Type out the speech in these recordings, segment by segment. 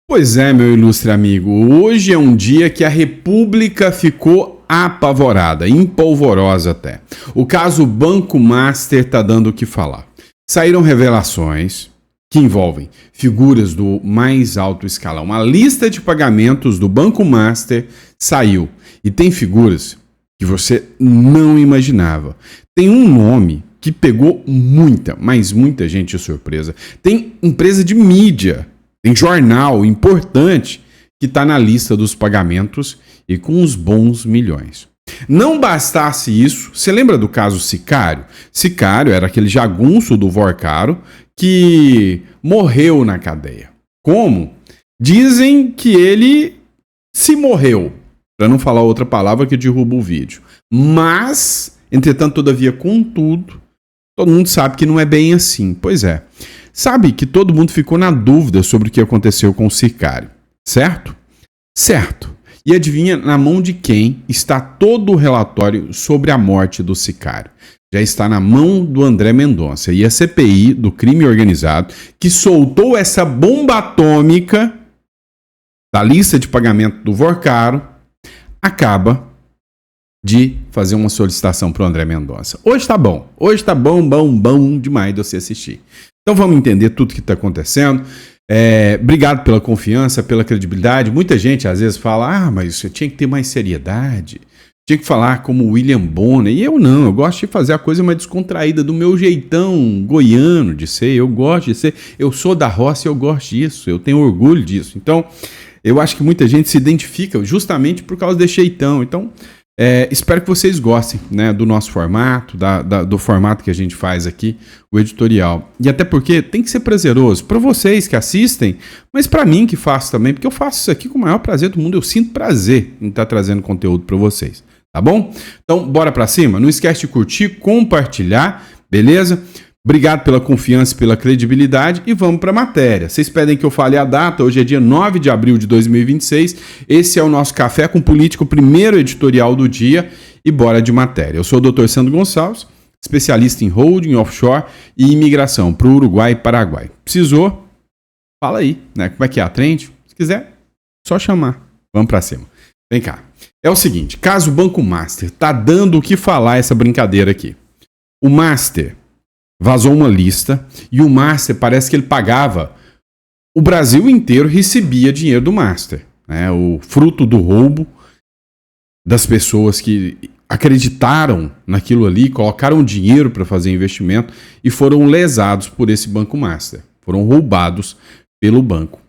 Pois é, meu ilustre amigo, hoje é um dia que a República ficou apavorada, empolvorosa até. O caso Banco Master está dando o que falar. Saíram revelações que envolvem figuras do mais alto escalão. A lista de pagamentos do Banco Master saiu e tem figuras que você não imaginava. Tem um nome que pegou muita, mas muita gente de surpresa. Tem empresa de mídia, tem jornal importante que está na lista dos pagamentos e com uns bons milhões. Não bastasse isso, você lembra do caso Sicário? Sicário era aquele jagunço do Vorcaro que morreu na cadeia. Como? Dizem que ele se morreu, para não falar outra palavra que derruba o vídeo. Mas, entretanto, todavia, contudo, todo mundo sabe que não é bem assim. Pois é. Sabe que todo mundo ficou na dúvida sobre o que aconteceu com o Sicário, certo? Certo. E adivinha na mão de quem está todo o relatório sobre a morte do Sicário? Já está na mão do André Mendonça e a CPI do crime organizado que soltou essa bomba atômica da lista de pagamento do Vorcaro acaba de fazer uma solicitação para o André Mendonça. Hoje tá bom bom demais de você assistir. Então vamos entender tudo o que está acontecendo. Obrigado pela confiança, pela credibilidade. Muita gente às vezes fala, mas você tinha que ter mais seriedade, tinha que falar como o William Bonner. E eu não, eu gosto de fazer a coisa mais descontraída, do meu jeitão goiano de ser, eu gosto de ser, eu sou da roça e eu gosto disso, eu tenho orgulho disso. Então, eu acho que muita gente se identifica justamente por causa desse jeitão. Então, espero que vocês gostem, né, do nosso formato, do formato que a gente faz aqui, o editorial. E até porque tem que ser prazeroso para vocês que assistem, mas para mim que faço também, porque eu faço isso aqui com o maior prazer do mundo. Eu sinto prazer em estar trazendo conteúdo para vocês, tá bom? Então, bora para cima. Não esquece de curtir, compartilhar, beleza? Obrigado pela confiança e pela credibilidade e vamos para a matéria. Vocês pedem que eu fale a data, hoje é dia 9 de abril de 2026, esse é o nosso Café com Político, primeiro editorial do dia e bora de matéria. Eu sou o Dr. Sandro Gonçalves, especialista em holding, offshore e imigração para o Uruguai e Paraguai. Precisou? Fala aí, né? Como é que é a trend? Se quiser, só chamar. Vamos para cima. Vem cá. É o seguinte, caso Banco Master, tá dando o que falar essa brincadeira aqui. O Master vazou uma lista e o Master parece que ele pagava. O Brasil inteiro recebia dinheiro do Master, né? O fruto do roubo das pessoas que acreditaram naquilo ali, colocaram dinheiro para fazer investimento e foram lesados por esse Banco Master. Foram roubados pelo Banco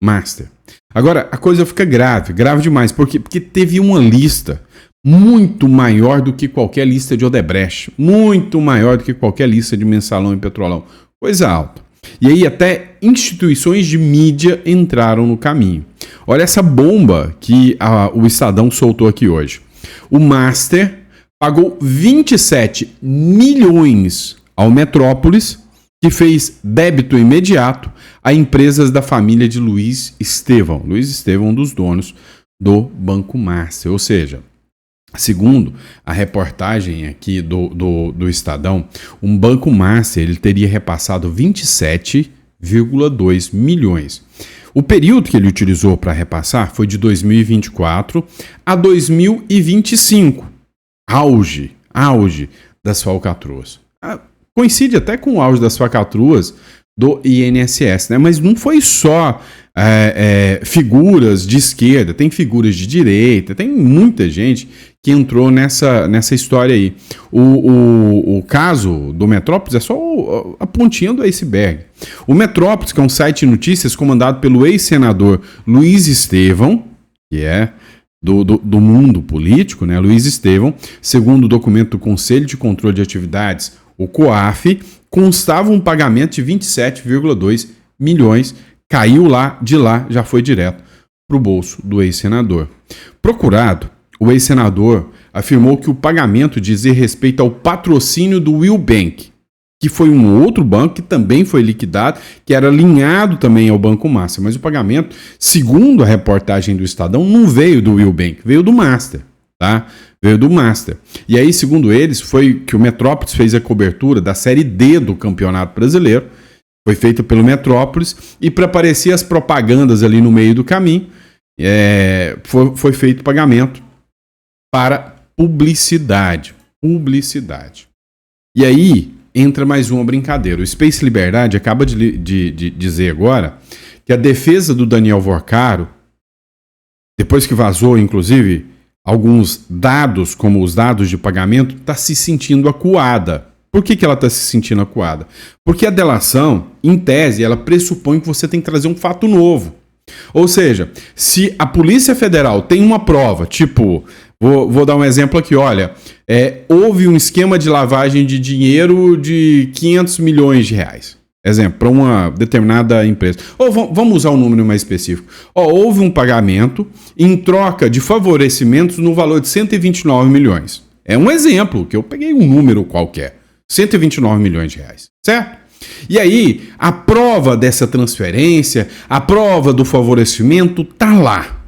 Master. Agora, a coisa fica grave demais. Porque teve uma lista muito maior do que qualquer lista de Odebrecht, muito maior do que qualquer lista de Mensalão e Petrolão, coisa alta. E aí até instituições de mídia entraram no caminho. Olha essa bomba que o Estadão soltou aqui hoje. O Master pagou 27 milhões ao Metrópolis, que fez débito imediato a empresas da família de Luiz Estevão. Luiz Estevão, um dos donos do Banco Master, ou seja, segundo a reportagem aqui do Estadão, um Banco Master ele teria repassado 27,2 milhões. O período que ele utilizou para repassar foi de 2024 a 2025. Auge das falcatruas. Coincide até com o auge das falcatruas do INSS, né? Mas não foi só figuras de esquerda, tem figuras de direita, tem muita gente que entrou nessa história aí. O caso do Metrópolis é só a pontinha do iceberg. O Metrópolis, que é um site de notícias comandado pelo ex-senador Luiz Estevão, que é do mundo político, né? Luiz Estevão, segundo o documento do Conselho de Controle de Atividades, o COAF, constava um pagamento de 27,2 milhões, caiu de lá já foi direto para o bolso do ex-senador. Procurado, o ex-senador afirmou que o pagamento dizia respeito ao patrocínio do Will Bank, que foi um outro banco que também foi liquidado, que era alinhado também ao Banco Master, mas o pagamento, segundo a reportagem do Estadão, não veio do Will Bank, veio do Master, tá? Veio do Master. E aí, segundo eles, foi que o Metrópolis fez a cobertura da Série D do Campeonato Brasileiro, Foi feita pelo Metrópolis e para aparecer as propagandas ali no meio do caminho, foi feito pagamento para publicidade. E aí entra mais uma brincadeira. O Space Liberdade acaba de dizer agora que a defesa do Daniel Vorcaro, depois que vazou, inclusive, alguns dados, como os dados de pagamento, está se sentindo acuada. Por que ela está se sentindo acuada? Porque a delação, em tese, ela pressupõe que você tem que trazer um fato novo. Ou seja, se a Polícia Federal tem uma prova, tipo, vou dar um exemplo aqui, olha, houve um esquema de lavagem de dinheiro de 500 milhões de reais. Exemplo, para uma determinada empresa. Ou vamos usar um número mais específico. Houve um pagamento em troca de favorecimentos no valor de 129 milhões. É um exemplo, que eu peguei um número qualquer. 129 milhões de reais, certo? E aí, a prova dessa transferência, a prova do favorecimento tá lá.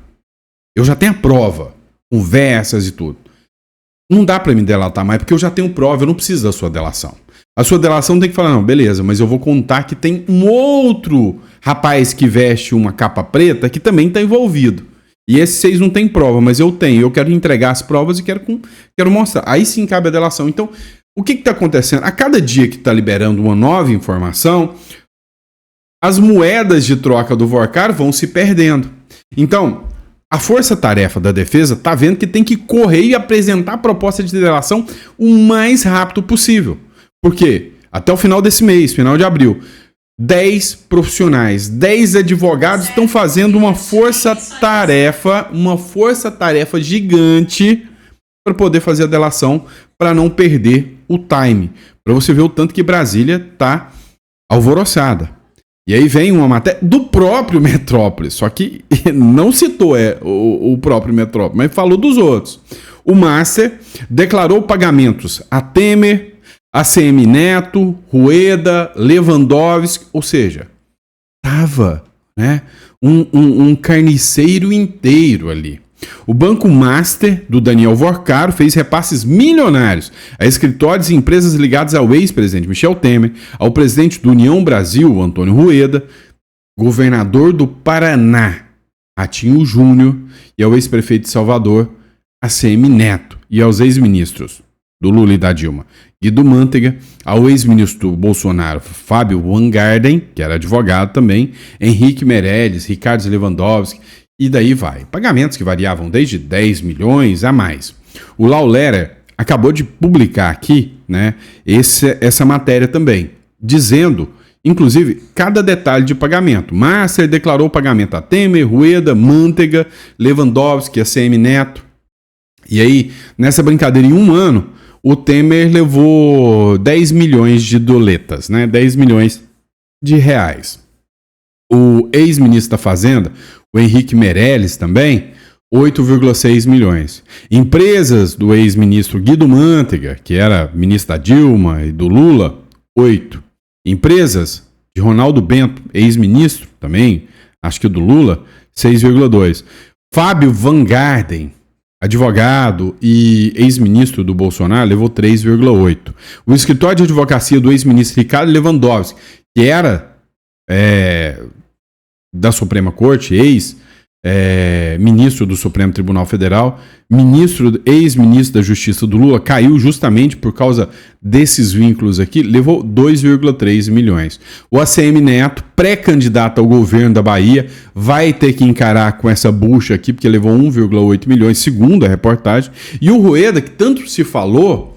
Eu já tenho a prova, conversas e tudo. Não dá para me delatar mais, porque eu já tenho prova, eu não preciso da sua delação. A sua delação tem que falar, não, beleza, mas eu vou contar que tem um outro rapaz que veste uma capa preta que também está envolvido. E esses 6 não tem prova, mas eu tenho. Eu quero entregar as provas e quero mostrar. Aí sim cabe a delação. Então, o que está acontecendo? A cada dia que está liberando uma nova informação, as moedas de troca do Vorcaro vão se perdendo. Então, a força-tarefa da defesa está vendo que tem que correr e apresentar a proposta de delação o mais rápido possível. Por quê? Até o final desse mês, final de abril, 10 profissionais, 10 advogados estão fazendo uma força-tarefa gigante para poder fazer a delação, para não perder o time. Para você ver o tanto que Brasília está alvoroçada. E aí vem uma matéria do próprio Metrópolis, só que não citou o próprio Metrópolis, mas falou dos outros. O Master declarou pagamentos a Temer, ACM Neto, Rueda, Lewandowski, ou seja, tava, né, um carniceiro inteiro ali. O Banco Master, do Daniel Vorcaro, fez repasses milionários a escritórios e empresas ligadas ao ex-presidente Michel Temer, ao presidente do União Brasil, Antônio Rueda, governador do Paraná, Ratinho Júnior, e ao ex-prefeito de Salvador, ACM Neto, e aos ex-ministros do Lula e da Dilma, Guido Mantega, ao ex-ministro Bolsonaro, Fábio Van Garden, que era advogado também, Henrique Meirelles, Ricardo Lewandowski, e daí vai. Pagamentos que variavam desde 10 milhões a mais. O Lau Lera acabou de publicar aqui, né, essa matéria também, dizendo, inclusive, cada detalhe de pagamento. Master declarou pagamento a Temer, Rueda, Mantega, Lewandowski, ACM Neto. E aí, nessa brincadeira, em um ano, o Temer levou 10 milhões de doletas, né? 10 milhões de reais. O ex-ministro da Fazenda, o Henrique Meirelles também, 8,6 milhões. Empresas do ex-ministro Guido Mantega, que era ministro da Dilma e do Lula, 8. Empresas de Ronaldo Bento, ex-ministro também, acho que do Lula, 6,2. Fábio Van Garden, advogado e ex-ministro do Bolsonaro, levou 3,8. O escritório de advocacia do ex-ministro Ricardo Lewandowski, que era da Suprema Corte, ex-ministro do Supremo Tribunal Federal, ex-ministro da Justiça do Lula, caiu justamente por causa desses vínculos aqui, levou 2,3 milhões. O ACM Neto, pré-candidato ao governo da Bahia, vai ter que encarar com essa bucha aqui, porque levou 1,8 milhões, segundo a reportagem. E o Rueda, que tanto se falou,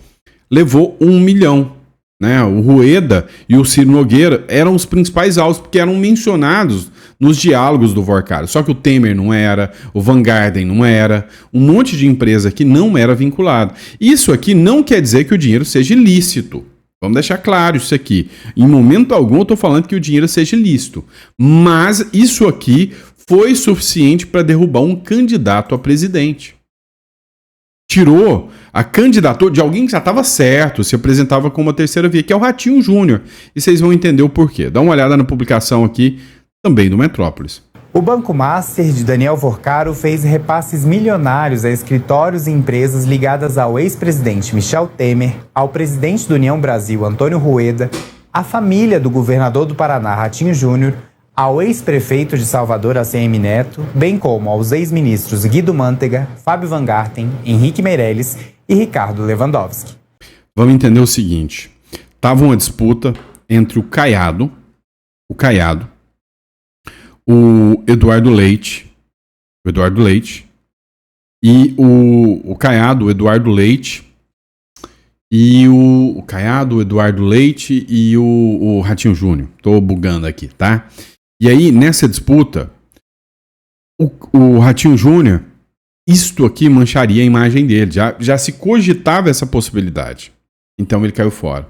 levou 1 milhão. Né? O Rueda e o Ciro Nogueira eram os principais alvos, porque eram mencionados nos diálogos do Vorcaro. Só que o Temer não era, o Van Garden não era, um monte de empresa que não era vinculado. Isso aqui não quer dizer que o dinheiro seja ilícito. Vamos deixar claro isso aqui. Em momento algum eu estou falando que o dinheiro seja ilícito. Mas isso aqui foi suficiente para derrubar um candidato a presidente. Tirou a candidatura de alguém que já estava certo, se apresentava como a terceira via, que é o Ratinho Júnior. E vocês vão entender o porquê. Dá uma olhada na publicação aqui, também do Metrópolis. O Banco Master de Daniel Vorcaro fez repasses milionários a escritórios e empresas ligadas ao ex-presidente Michel Temer, ao presidente do União Brasil, Antônio Rueda, a família do governador do Paraná, Ratinho Júnior, ao ex-prefeito de Salvador, ACM Neto, bem como aos ex-ministros Guido Mantega, Fábio Van Garten, Henrique Meirelles e Ricardo Lewandowski. Vamos entender o seguinte. Tava uma disputa entre o Caiado, o Eduardo Leite e o Caiado, o Eduardo Leite e o Caiado, o Eduardo Leite e o Ratinho Júnior. Tô bugando aqui, tá? E aí, nessa disputa, o Ratinho Júnior, isto aqui mancharia a imagem dele. Já se cogitava essa possibilidade. Então ele caiu fora.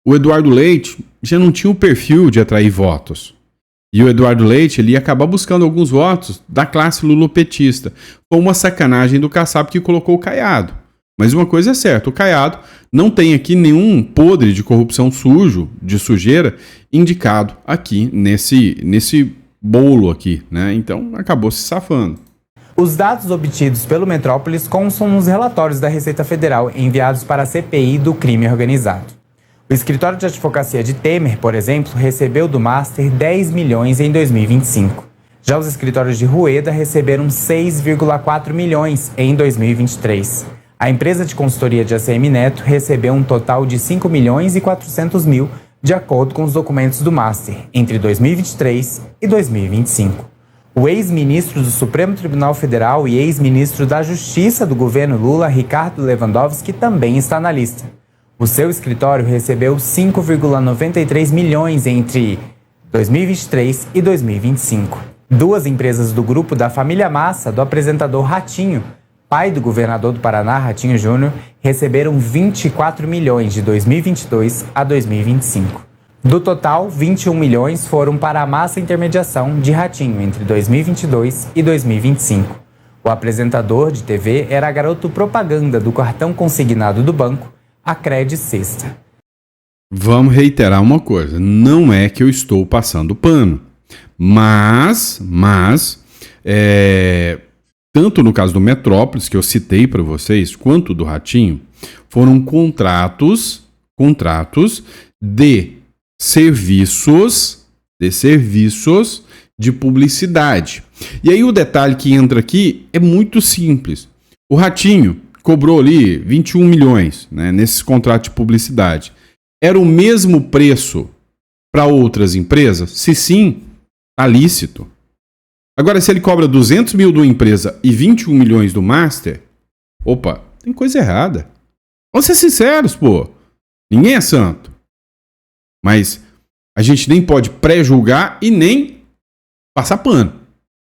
O Eduardo Leite já não tinha o perfil de atrair votos. E o Eduardo Leite ele ia acabar buscando alguns votos da classe lulopetista. Foi uma sacanagem do Kassab que colocou o Caiado. Mas uma coisa é certa, o Caiado não tem aqui nenhum podre de corrupção sujo, de sujeira, indicado aqui nesse bolo aqui, né? Então acabou se safando. Os dados obtidos pelo Metrópolis constam nos relatórios da Receita Federal enviados para a CPI do crime organizado. O escritório de advocacia de Temer, por exemplo, recebeu do Master 10 milhões em 2025. Já os escritórios de Rueda receberam 6,4 milhões em 2023. A empresa de consultoria de ACM Neto recebeu um total de 5 milhões e 400 mil, de acordo com os documentos do Master, entre 2023 e 2025. O ex-ministro do Supremo Tribunal Federal e ex-ministro da Justiça do governo Lula, Ricardo Lewandowski, também está na lista. O seu escritório recebeu 5,93 milhões entre 2023 e 2025. Duas empresas do grupo da família Massa, do apresentador Ratinho, pai do governador do Paraná, Ratinho Júnior, receberam 24 milhões de 2022 a 2025. Do total, 21 milhões foram para a Massa Intermediação de Ratinho entre 2022 e 2025. O apresentador de TV era garoto propaganda do cartão consignado do banco, a Cred Sexta. Vamos reiterar uma coisa, não é que eu estou passando pano, mas tanto no caso do Metrópolis, que eu citei para vocês, quanto do Ratinho, foram contratos de serviços de publicidade. E aí o detalhe que entra aqui é muito simples. O Ratinho cobrou ali 21 milhões, né, nesses contratos de publicidade. Era o mesmo preço para outras empresas? Se sim, está lícito. Agora, se ele cobra 200 mil de uma empresa e 21 milhões do Master, opa, tem coisa errada. Vamos ser sinceros, pô. Ninguém é santo. Mas a gente nem pode pré-julgar e nem passar pano.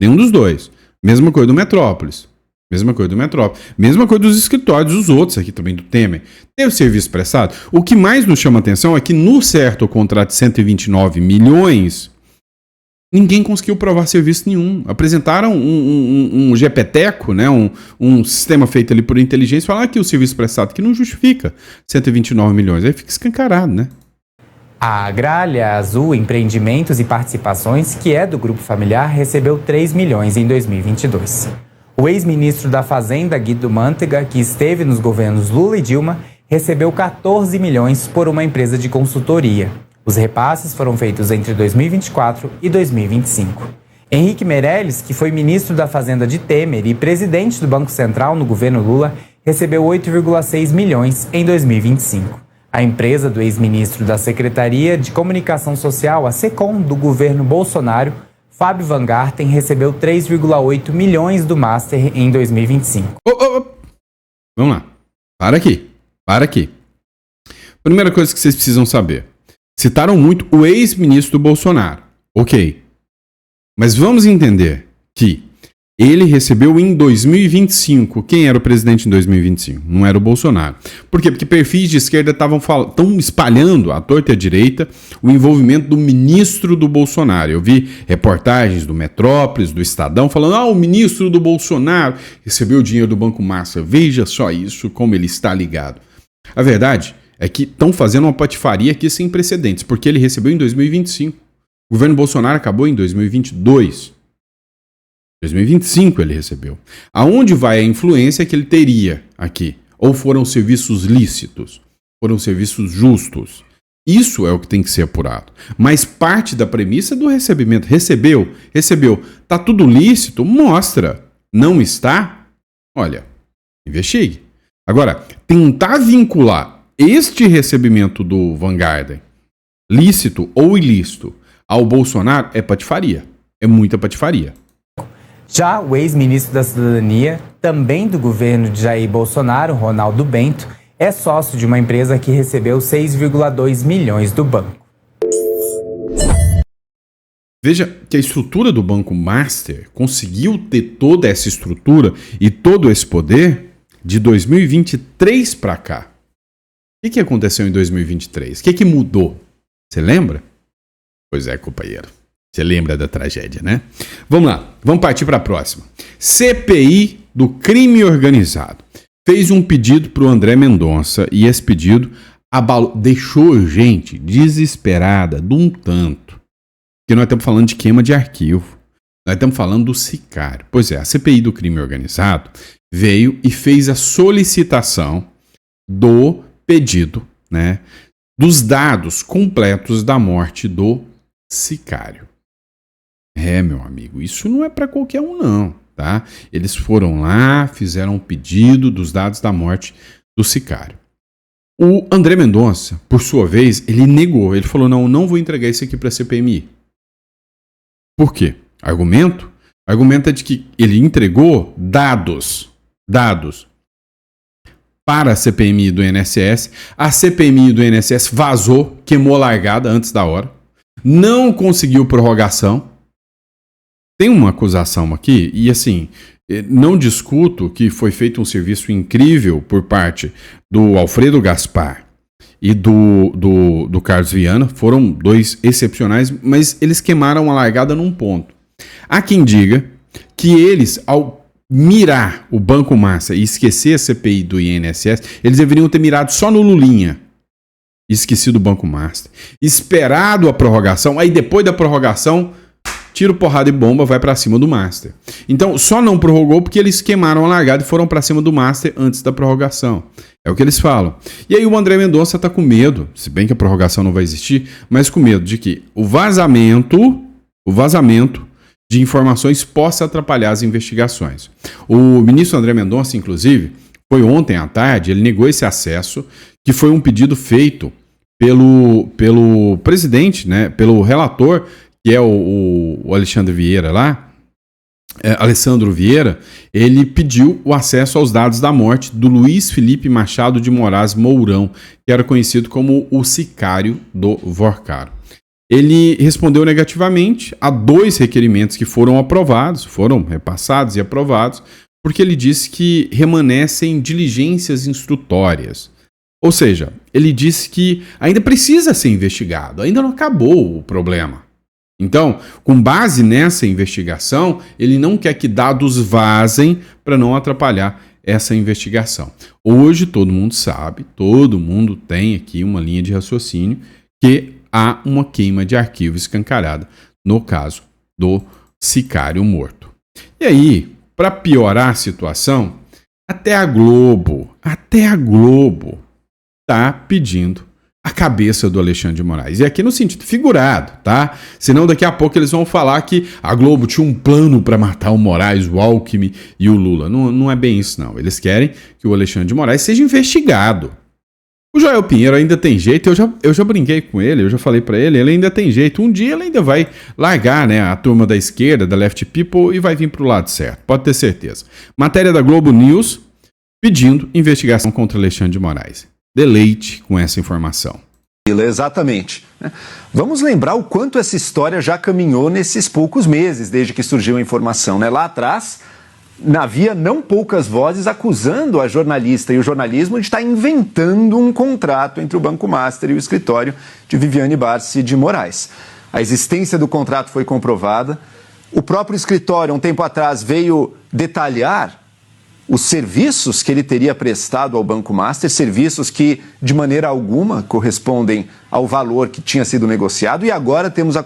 Nenhum dos dois. Mesma coisa do Metrópolis. Mesma coisa dos escritórios, dos outros aqui também, do Temer. Teve serviço prestado. O que mais nos chama atenção é que no certo contrato de 129 milhões... ninguém conseguiu provar serviço nenhum. Apresentaram um GPTeco, né? um sistema feito ali por inteligência, falaram que o serviço prestado que não justifica 129 milhões. Aí fica escancarado, né? A Gralha Azul Empreendimentos e Participações, que é do grupo familiar, recebeu 3 milhões em 2022. O ex-ministro da Fazenda, Guido Mantega, que esteve nos governos Lula e Dilma, recebeu 14 milhões por uma empresa de consultoria. Os repasses foram feitos entre 2024 e 2025. Henrique Meirelles, que foi ministro da Fazenda de Temer e presidente do Banco Central no governo Lula, recebeu 8,6 milhões em 2025. A empresa do ex-ministro da Secretaria de Comunicação Social, a SECOM, do governo Bolsonaro, Fábio Van Garten, recebeu 3,8 milhões do Master em 2025. Vamos lá. Para aqui. Primeira coisa que vocês precisam saber. Citaram muito o ex-ministro do Bolsonaro. Ok. Mas vamos entender que ele recebeu em 2025. Quem era o presidente em 2025? Não era o Bolsonaro. Por quê? Porque perfis de esquerda estão espalhando à torta e à direita o envolvimento do ministro do Bolsonaro. Eu vi reportagens do Metrópolis, do Estadão, falando o ministro do Bolsonaro recebeu o dinheiro do Banco Massa. Veja só isso, como ele está ligado. A verdade é que estão fazendo uma patifaria aqui sem precedentes, porque ele recebeu em 2025. O governo Bolsonaro acabou em 2022. 2025 ele recebeu. Aonde vai a influência que ele teria aqui? Ou foram serviços lícitos? Foram serviços justos? Isso é o que tem que ser apurado. Mas parte da premissa do recebimento. Recebeu. Tá tudo lícito? Mostra. Não está? Olha, investigue. Agora, tentar vincular este recebimento do Vanguarda, lícito ou ilícito, ao Bolsonaro é patifaria. É muita patifaria. Já o ex-ministro da Cidadania, também do governo de Jair Bolsonaro, Ronaldo Bento, é sócio de uma empresa que recebeu 6,2 milhões do banco. Veja que a estrutura do Banco Master conseguiu ter toda essa estrutura e todo esse poder de 2023 para cá. O que aconteceu em 2023? O que mudou? Você lembra? Pois é, companheiro. Você lembra da tragédia, né? Vamos lá, vamos partir para a próxima. CPI do crime organizado. Fez um pedido para o André Mendonça e esse pedido deixou gente desesperada de um tanto. Porque nós estamos falando de queima de arquivo. Nós estamos falando do sicário. Pois é, a CPI do crime organizado veio e fez a solicitação do pedido, né, dos dados completos da morte do sicário. Meu amigo, isso não é para qualquer um não, tá? Eles foram lá, fizeram um pedido dos dados da morte do sicário. O André Mendonça, por sua vez, ele negou. Ele falou, não vou entregar isso aqui para a CPMI. Por quê? Argumento é de que ele entregou dados para a CPMI do INSS. A CPMI do INSS vazou, queimou a largada antes da hora. Não conseguiu prorrogação. Tem uma acusação aqui, e assim, não discuto que foi feito um serviço incrível por parte do Alfredo Gaspar e do Carlos Viana. Foram dois excepcionais, mas eles queimaram a largada num ponto. Há quem diga que eles, ao mirar o Banco Master e esquecer a CPI do INSS, eles deveriam ter mirado só no Lulinha. Esquecido o Banco Master. Esperado a prorrogação, aí depois da prorrogação, tiro, porrada e bomba, vai para cima do Master. Então, só não prorrogou porque eles queimaram a largada e foram para cima do Master antes da prorrogação. É o que eles falam. E aí o André Mendonça está com medo, se bem que a prorrogação não vai existir, mas com medo de que o vazamento de informações possa atrapalhar as investigações. O ministro André Mendonça, inclusive, foi ontem à tarde, ele negou esse acesso, que foi um pedido feito pelo presidente, né, pelo relator, que é o Alexandre Vieira lá, Alessandro Vieira. Ele pediu o acesso aos dados da morte do Luiz Felipe Machado de Moraes Mourão, que era conhecido como o sicário do Vorcaro. Ele respondeu negativamente a 2 requerimentos que foram aprovados, foram repassados e aprovados, porque ele disse que remanescem diligências instrutórias. Ou seja, ele disse que ainda precisa ser investigado, ainda não acabou o problema. Então, com base nessa investigação, ele não quer que dados vazem para não atrapalhar essa investigação. Hoje todo mundo sabe, todo mundo tem aqui uma linha de raciocínio que há uma queima de arquivo escancarada no caso do sicário morto. E aí, para piorar a situação, até a Globo está pedindo a cabeça do Alexandre de Moraes. E aqui no sentido figurado, tá? Senão daqui a pouco eles vão falar que a Globo tinha um plano para matar o Moraes, o Alckmin e o Lula. Não é bem isso, não. Eles querem que o Alexandre de Moraes seja investigado. O Joel Pinheiro ainda tem jeito, eu já brinquei com ele, eu já falei para ele ainda tem jeito. Um dia ele ainda vai largar, né, a turma da esquerda, da Left People, e vai vir pro lado certo, pode ter certeza. Matéria da Globo News pedindo investigação contra Alexandre de Moraes. Deleite com essa informação. Exatamente. Vamos lembrar o quanto essa história já caminhou nesses poucos meses, desde que surgiu a informação, né? Lá atrás, havia não poucas vozes acusando a jornalista e o jornalismo de estar inventando um contrato entre o Banco Master e o escritório de Viviane Barsi de Moraes. A existência do contrato foi comprovada. O próprio escritório, um tempo atrás, veio detalhar os serviços que ele teria prestado ao Banco Master, serviços que, de maneira alguma, correspondem ao valor que tinha sido negociado, e agora temos a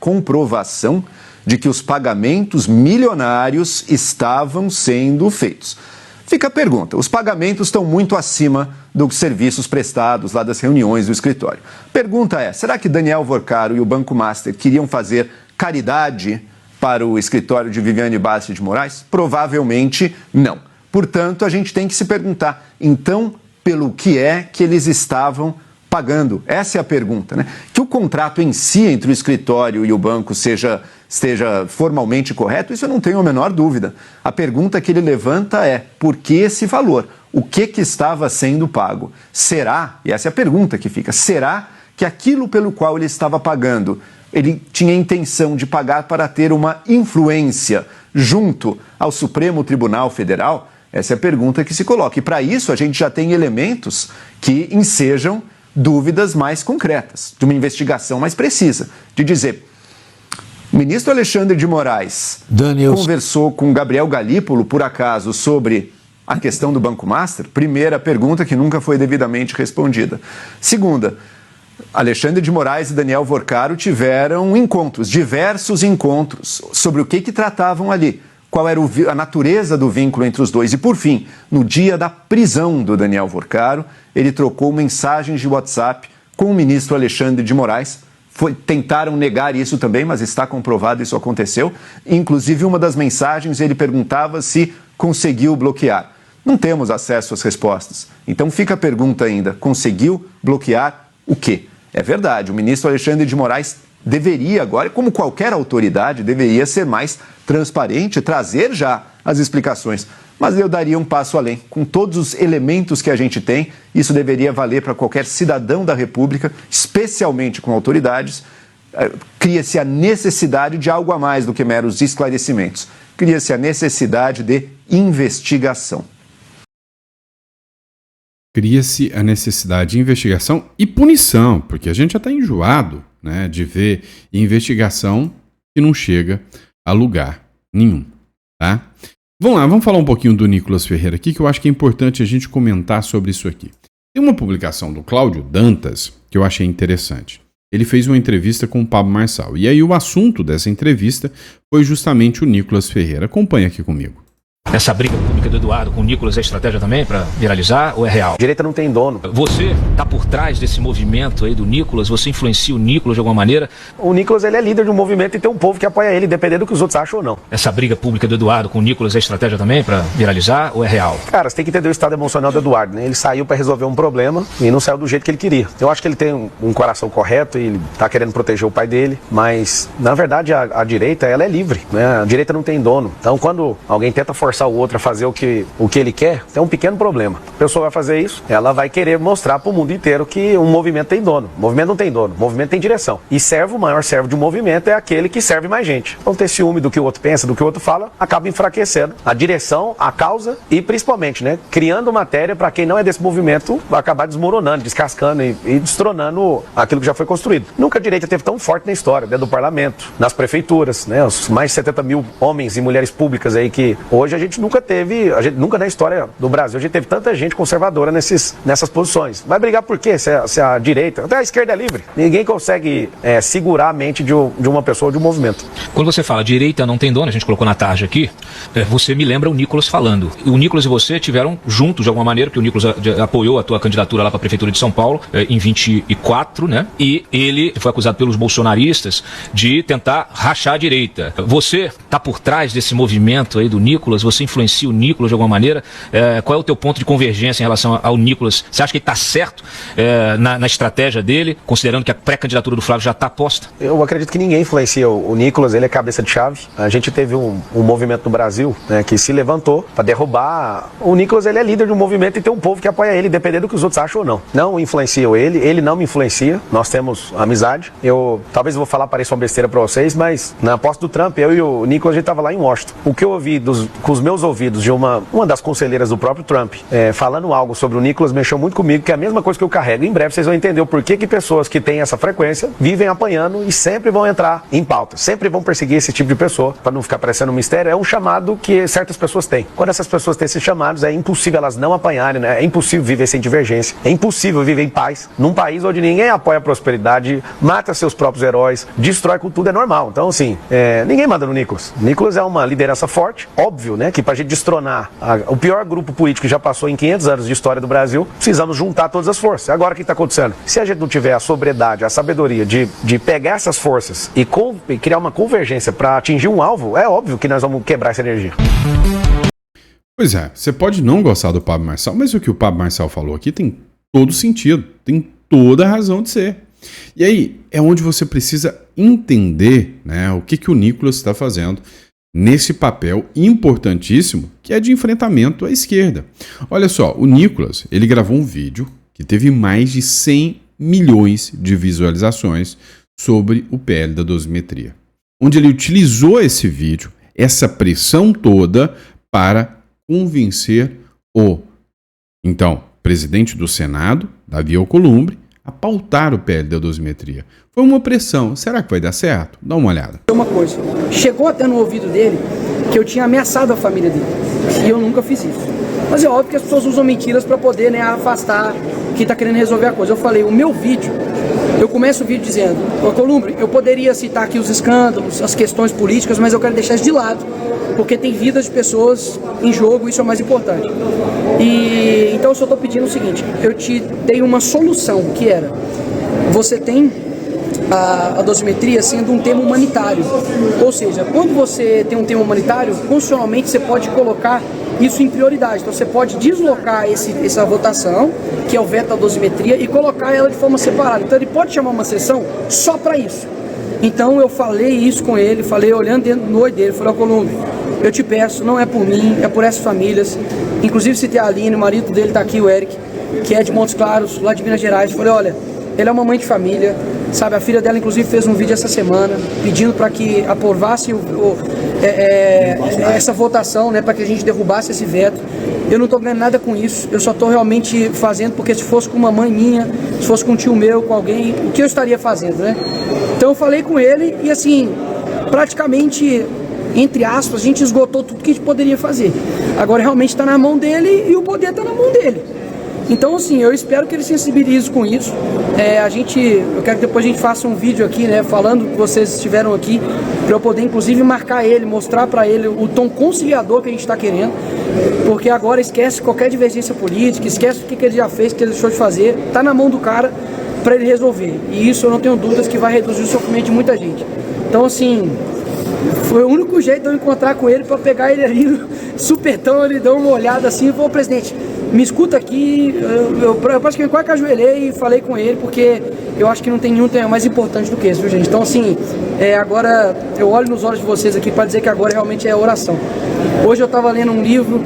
comprovação de que os pagamentos milionários estavam sendo feitos. Fica a pergunta, os pagamentos estão muito acima dos serviços prestados lá das reuniões do escritório. Pergunta é, será que Daniel Vorcaro e o Banco Master queriam fazer caridade para o escritório de Viviane Basti de Moraes? Provavelmente não. Portanto, a gente tem que se perguntar, então, pelo que é que eles estavam pagando? Essa é a pergunta, né? Que o contrato em si entre o escritório e o banco esteja formalmente correto, isso eu não tenho a menor dúvida. A pergunta que ele levanta é, por que esse valor? O que estava sendo pago? Será, e essa é a pergunta que fica, será que aquilo pelo qual ele estava pagando, ele tinha a intenção de pagar para ter uma influência junto ao Supremo Tribunal Federal? Essa é a pergunta que se coloca. E para isso a gente já tem elementos que ensejam dúvidas mais concretas, de uma investigação mais precisa, de dizer, o ministro Alexandre de Moraes conversou com Gabriel Galípolo, por acaso, sobre a questão do Banco Master? Primeira pergunta que nunca foi devidamente respondida. Segunda, Alexandre de Moraes e Daniel Vorcaro tiveram encontros, diversos encontros, sobre o que tratavam ali, qual era a natureza do vínculo entre os dois. E, por fim, no dia da prisão do Daniel Vorcaro, ele trocou mensagens de WhatsApp com o ministro Alexandre de Moraes. Tentaram negar isso também, mas está comprovado, isso aconteceu. Inclusive, uma das mensagens, ele perguntava se conseguiu bloquear. Não temos acesso às respostas. Então fica a pergunta ainda, conseguiu bloquear o quê? É verdade, o ministro Alexandre de Moraes deveria agora, como qualquer autoridade, deveria ser mais transparente, trazer já as explicações. Mas eu daria um passo além. Com todos os elementos que a gente tem, isso deveria valer para qualquer cidadão da República, especialmente com autoridades. Cria-se a necessidade de algo a mais do que meros esclarecimentos. Cria-se a necessidade de investigação. Cria-se a necessidade de investigação e punição, porque a gente já está enjoado, né, de ver investigação que não chega a lugar nenhum, tá? Vamos lá, vamos falar um pouquinho do Nicolas Ferreira aqui, que eu acho que é importante a gente comentar sobre isso aqui. Tem uma publicação do Cláudio Dantas que eu achei interessante. Ele fez uma entrevista com o Pablo Marçal, e aí o assunto dessa entrevista foi justamente o Nicolas Ferreira. Acompanha aqui comigo. Essa briga pública do Eduardo com o Nicolas é estratégia também para viralizar ou é real? Direita não tem dono. Você tá por trás desse movimento aí do Nicolas? Você influencia o Nicolas de alguma maneira? O Nicolas, ele é líder de um movimento e tem um povo que apoia ele, dependendo do que os outros acham ou não. Essa briga pública do Eduardo com o Nicolas é estratégia também para viralizar ou é real? Cara, você tem que entender o estado emocional do Eduardo, né? Ele saiu para resolver um problema e não saiu do jeito que ele queria. Eu acho que ele tem um coração correto e ele tá querendo proteger o pai dele, mas na verdade a direita, ela é livre, né? A direita não tem dono. Então quando alguém tenta forçar o outro a fazer o que ele quer, tem um pequeno problema. A pessoa vai fazer isso, ela vai querer mostrar para o mundo inteiro que um movimento tem dono. O movimento não tem dono, o movimento tem direção. E o maior servo de um movimento é aquele que serve mais gente. Então ter ciúme do que o outro pensa, do que o outro fala, acaba enfraquecendo a direção, a causa e principalmente, né, criando matéria para quem não é desse movimento acabar desmoronando, descascando e destronando aquilo que já foi construído. Nunca a direita teve tão forte na história, dentro do parlamento, nas prefeituras, né, os mais de 70 mil homens e mulheres públicas aí que hoje a gente nunca na história do Brasil, a gente teve tanta gente conservadora nessas posições. Vai brigar por quê? Se a direita, até a esquerda é livre. Ninguém consegue segurar a mente de uma pessoa ou de um movimento. Quando você fala direita não tem dono, a gente colocou na tarde aqui, você me lembra o Nicolas falando. O Nicolas e você tiveram juntos de alguma maneira, porque o Nicolas apoiou a tua candidatura lá para a Prefeitura de São Paulo em 24, né? E ele foi acusado pelos bolsonaristas de tentar rachar a direita. Você está por trás desse movimento aí do Nicolas? Você influencia o Nicolas de alguma maneira? Qual é o teu ponto de convergência em relação ao Nicolas? Você acha que ele está certo na estratégia dele, considerando que a pré-candidatura do Flávio já está posta? Eu acredito que ninguém influencia o Nicolas, ele é cabeça de chave. A gente teve um movimento no Brasil, né, que se levantou para derrubar. O Nicolas, ele é líder de um movimento e tem um povo que apoia ele, dependendo do que os outros acham ou não. Não influenciam ele não me influencia, nós temos amizade. Talvez eu vou falar, pareça uma besteira para vocês, mas na posse do Trump, eu e o Nicolas, a gente estava lá em Washington. O que eu ouvi com os meus ouvidos de uma das conselheiras do próprio Trump, falando algo sobre o Nicolas, mexeu muito comigo, que é a mesma coisa que eu carrego. Em breve vocês vão entender o porquê que pessoas que têm essa frequência vivem apanhando e sempre vão entrar em pauta, sempre vão perseguir esse tipo de pessoa, para não ficar parecendo um mistério. É um chamado que certas pessoas têm. Quando essas pessoas têm esses chamados, é impossível elas não apanharem, né? É impossível viver sem divergência, é impossível viver em paz, num país onde ninguém apoia a prosperidade, mata seus próprios heróis, destrói com tudo, é normal. Então, assim, ninguém manda no Nicolas. O Nicolas é uma liderança forte, óbvio, né, que para a gente destronar o pior grupo político que já passou em 500 anos de história do Brasil, precisamos juntar todas as forças. Agora o que está acontecendo? Se a gente não tiver a sobriedade, a sabedoria de pegar essas forças e criar uma convergência para atingir um alvo, é óbvio que nós vamos quebrar essa energia. Pois é, você pode não gostar do Pablo Marçal, mas o que o Pablo Marçal falou aqui tem todo sentido, tem toda a razão de ser. E aí é onde você precisa entender, né, o que o Nicolas está fazendo nesse papel importantíssimo que é de enfrentamento à esquerda. Olha só, o Nicolas, ele gravou um vídeo que teve mais de 100 milhões de visualizações sobre o PL da dosimetria, onde ele utilizou esse vídeo, essa pressão toda, para convencer o, então, presidente do Senado, Davi Alcolumbre, a pautar o PL da dosimetria. Foi uma pressão. Será que vai dar certo? Dá uma olhada. Uma coisa, chegou até no ouvido dele que eu tinha ameaçado a família dele. E eu nunca fiz isso. Mas é óbvio que as pessoas usam mentiras para poder, né, afastar quem tá querendo resolver a coisa. Eu falei, o meu vídeo, eu começo o vídeo dizendo, Alcolumbre, eu poderia citar aqui os escândalos, as questões políticas, mas eu quero deixar isso de lado, porque tem vidas de pessoas em jogo, isso é o mais importante. E então eu só estou pedindo o seguinte, eu te dei uma solução, que era, você tem a dosimetria sendo um tema humanitário, ou seja, quando você tem um tema humanitário, constitucionalmente você pode colocar isso em prioridade, então você pode deslocar essa votação, que é o veto da dosimetria, e colocar ela de forma separada, então ele pode chamar uma sessão só para isso. Então eu falei isso com ele, falei olhando dentro do olho dele, falei, Alcolumbre, eu te peço, não é por mim, é por essas famílias, inclusive citei a Aline, o marido dele está aqui, o Eric, que é de Montes Claros, lá de Minas Gerais, falei, olha, ele é uma mãe de família, sabe, a filha dela inclusive fez um vídeo essa semana, pedindo para que aprovasse essa votação, né, para que a gente derrubasse esse veto. Eu não estou ganhando nada com isso, eu só estou realmente fazendo, porque se fosse com uma mãe minha, se fosse com um tio meu, com alguém, o que eu estaria fazendo, né? Então eu falei com ele e assim, praticamente, entre aspas, a gente esgotou tudo que a gente poderia fazer. Agora realmente está na mão dele e o poder está na mão dele. Então assim, eu espero que ele se sensibilize com isso. Eu quero que depois a gente faça um vídeo aqui, né, falando que vocês estiveram aqui, para eu poder inclusive marcar ele, mostrar para ele o tom conciliador que a gente está querendo, porque agora esquece qualquer divergência política, esquece o que ele já fez, o que ele deixou de fazer, está na mão do cara para ele resolver. E isso eu não tenho dúvidas que vai reduzir o sofrimento de muita gente. Então assim, foi o único jeito de eu encontrar com ele para pegar ele ali no supetão, ele deu uma olhada assim e falou, presidente, me escuta aqui, eu praticamente quase que ajoelhei e falei com ele, porque eu acho que não tem nenhum tema mais importante do que esse, viu, gente? Então assim, agora eu olho nos olhos de vocês aqui para dizer que agora realmente é oração. Hoje eu estava lendo um livro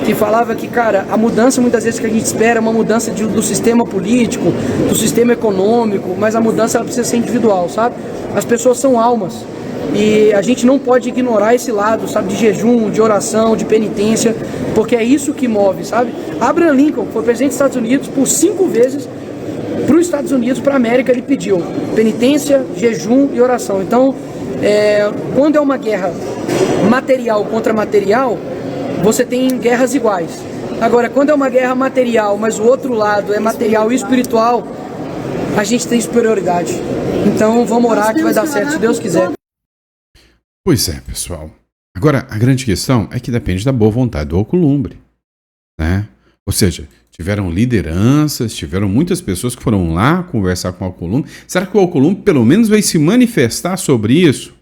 que falava que, cara, a mudança muitas vezes que a gente espera é uma mudança do sistema político, do sistema econômico, mas a mudança ela precisa ser individual, sabe? As pessoas são almas. E a gente não pode ignorar esse lado, sabe, de jejum, de oração, de penitência, porque é isso que move, sabe? Abraham Lincoln foi presidente dos Estados Unidos por 5 vezes, para os Estados Unidos, para a América, ele pediu penitência, jejum e oração. Então, quando é uma guerra material contra material, você tem guerras iguais. Agora, quando é uma guerra material, mas o outro lado é material e espiritual, a gente tem superioridade. Então, vamos orar que vai dar certo, se Deus quiser. Pois é, pessoal. Agora, a grande questão é que depende da boa vontade do Alcolumbre, né? Ou seja, tiveram lideranças, tiveram muitas pessoas que foram lá conversar com o Alcolumbre. Será que o Alcolumbre pelo menos vai se manifestar sobre isso?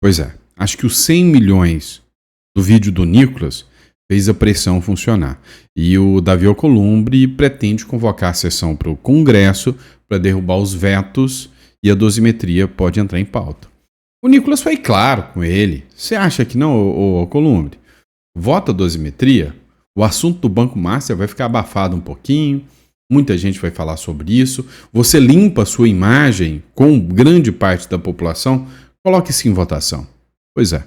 Pois é, acho que os 100 milhões do vídeo do Nicolas fez a pressão funcionar. E o Davi Alcolumbre pretende convocar a sessão para o Congresso para derrubar os vetos e a dosimetria pode entrar em pauta. O Nicolas foi claro com ele. Você acha que não, Alcolumbre? Vota a dosimetria, o assunto do Banco Master vai ficar abafado um pouquinho, muita gente vai falar sobre isso, você limpa a sua imagem com grande parte da população, coloque isso em votação. Pois é,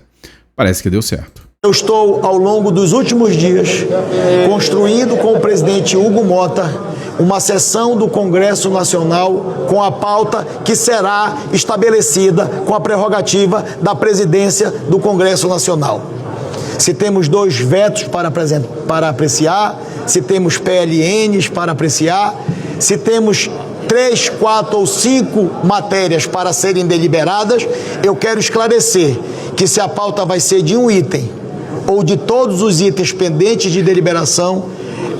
parece que deu certo. Eu estou, ao longo dos últimos dias, construindo com o presidente Hugo Mota uma sessão do Congresso Nacional com a pauta que será estabelecida com a prerrogativa da presidência do Congresso Nacional. Se temos 2 vetos para apreciar, se temos PLNs para apreciar, se temos 3, 4 ou 5 matérias para serem deliberadas, eu quero esclarecer que se a pauta vai ser de um item ou de todos os itens pendentes de deliberação,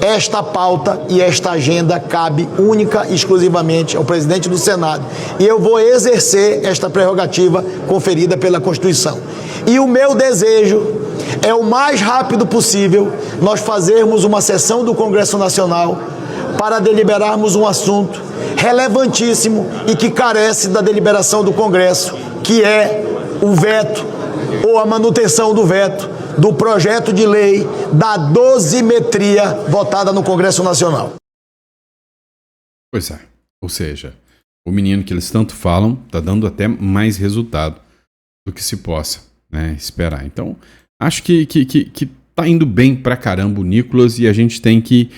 esta pauta e esta agenda cabe única e exclusivamente ao presidente do Senado. E eu vou exercer esta prerrogativa conferida pela Constituição. E o meu desejo é o mais rápido possível nós fazermos uma sessão do Congresso Nacional para deliberarmos um assunto relevantíssimo e que carece da deliberação do Congresso, que é o veto ou a manutenção do veto do projeto de lei da dosimetria votada no Congresso Nacional. Pois é. Ou seja, o menino que eles tanto falam está dando até mais resultado do que se possa, né, esperar. Então, acho que tá indo bem pra caramba o Nicolas e a gente tem que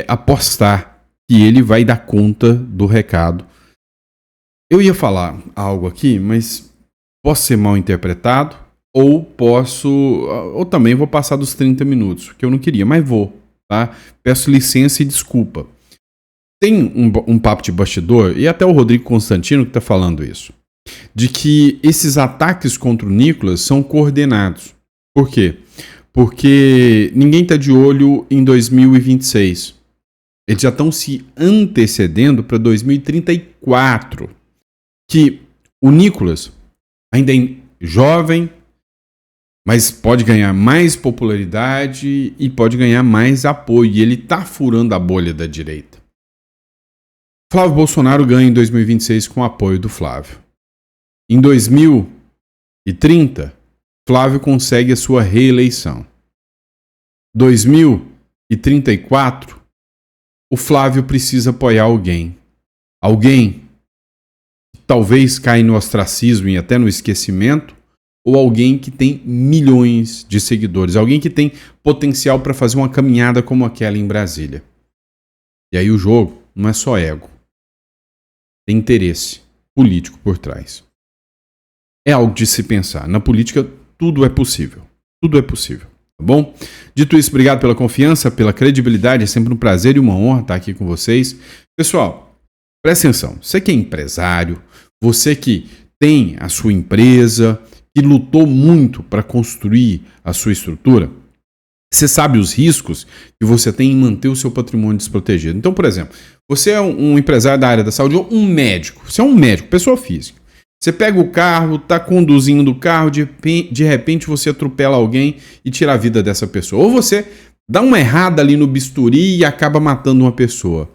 apostar que ele vai dar conta do recado. Eu ia falar algo aqui, mas posso ser mal interpretado ou também vou passar dos 30 minutos, que eu não queria, mas vou, tá? Peço licença e desculpa. Tem um papo de bastidor, e até o Rodrigo Constantino que tá falando isso, de que esses ataques contra o Nicolas são coordenados. Por quê? Porque ninguém tá de olho em 2026. Eles já estão se antecedendo para 2034. Que o Nicolas ainda é jovem, mas pode ganhar mais popularidade e pode ganhar mais apoio. E ele tá furando a bolha da direita. Flávio Bolsonaro ganha em 2026 com o apoio do Flávio. Em 2030, Flávio consegue a sua reeleição. 2034, o Flávio precisa apoiar alguém. Alguém que talvez caia no ostracismo e até no esquecimento, ou alguém que tem milhões de seguidores. Alguém que tem potencial para fazer uma caminhada como aquela em Brasília. E aí o jogo não é só ego. Tem interesse político por trás. É algo de se pensar. Na política, tudo é possível. Tudo é possível. Tá bom? Dito isso, obrigado pela confiança, pela credibilidade. É sempre um prazer e uma honra estar aqui com vocês. Pessoal, presta atenção. Você que é empresário, você que tem a sua empresa, que lutou muito para construir a sua estrutura, você sabe os riscos que você tem em manter o seu patrimônio desprotegido. Então, por exemplo, você é um empresário da área da saúde ou um médico. Você é um médico, pessoa física. Você pega o carro, está conduzindo o carro, de repente você atropela alguém e tira a vida dessa pessoa. Ou você dá uma errada ali no bisturi e acaba matando uma pessoa.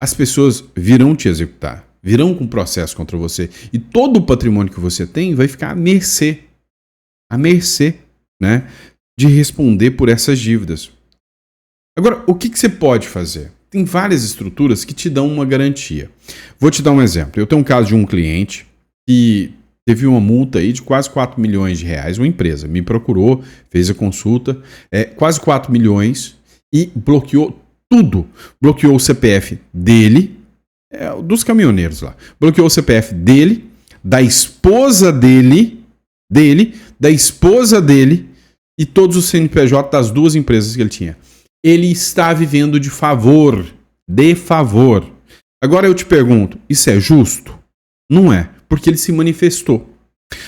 As pessoas virão te executar, virão com processo contra você. E todo o patrimônio que você tem vai ficar à mercê, né, de responder por essas dívidas. Agora, o que você pode fazer? Tem várias estruturas que te dão uma garantia. Vou te dar um exemplo. Eu tenho um caso de um cliente que teve uma multa aí de quase 4 milhões de reais. Uma empresa me procurou, fez a consulta, quase 4 milhões e bloqueou tudo. Bloqueou o CPF dele, dos caminhoneiros lá. Bloqueou o CPF dele, da esposa dele, da esposa dele e todos os CNPJ das duas empresas que ele tinha. Ele está vivendo de favor. Agora eu te pergunto, isso é justo? Não é, porque ele se manifestou.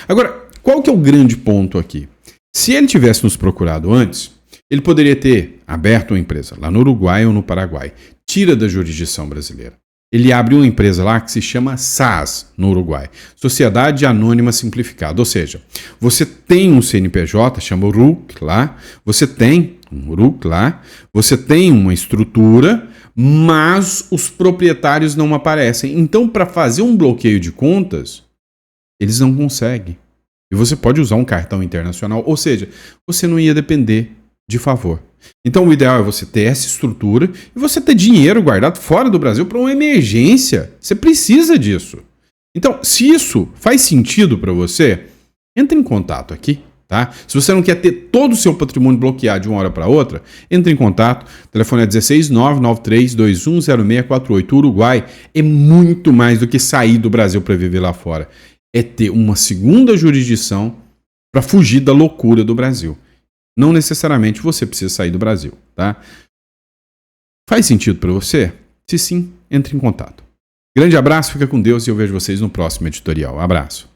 Agora, qual que é o grande ponto aqui? Se ele tivesse nos procurado antes, ele poderia ter aberto uma empresa lá no Uruguai ou no Paraguai. Tira da jurisdição brasileira. Ele abre uma empresa lá que se chama SAS, no Uruguai. Sociedade Anônima Simplificada. Ou seja, você tem um CNPJ, chama RUC lá, você tem um RUC lá, você tem uma estrutura, mas os proprietários não aparecem. Então, para fazer um bloqueio de contas, eles não conseguem. E você pode usar um cartão internacional, ou seja, você não ia depender de favor. Então o ideal é você ter essa estrutura e você ter dinheiro guardado fora do Brasil para uma emergência. Você precisa disso. Então, se isso faz sentido para você, entre em contato aqui, tá? Se você não quer ter todo o seu patrimônio bloqueado de uma hora para outra, entre em contato. O telefone é 16 993 210648. O Uruguai é muito mais do que sair do Brasil para viver lá fora. É ter uma segunda jurisdição para fugir da loucura do Brasil. Não necessariamente você precisa sair do Brasil, tá? Faz sentido para você? Se sim, entre em contato. Grande abraço, fica com Deus e eu vejo vocês no próximo editorial. Abraço.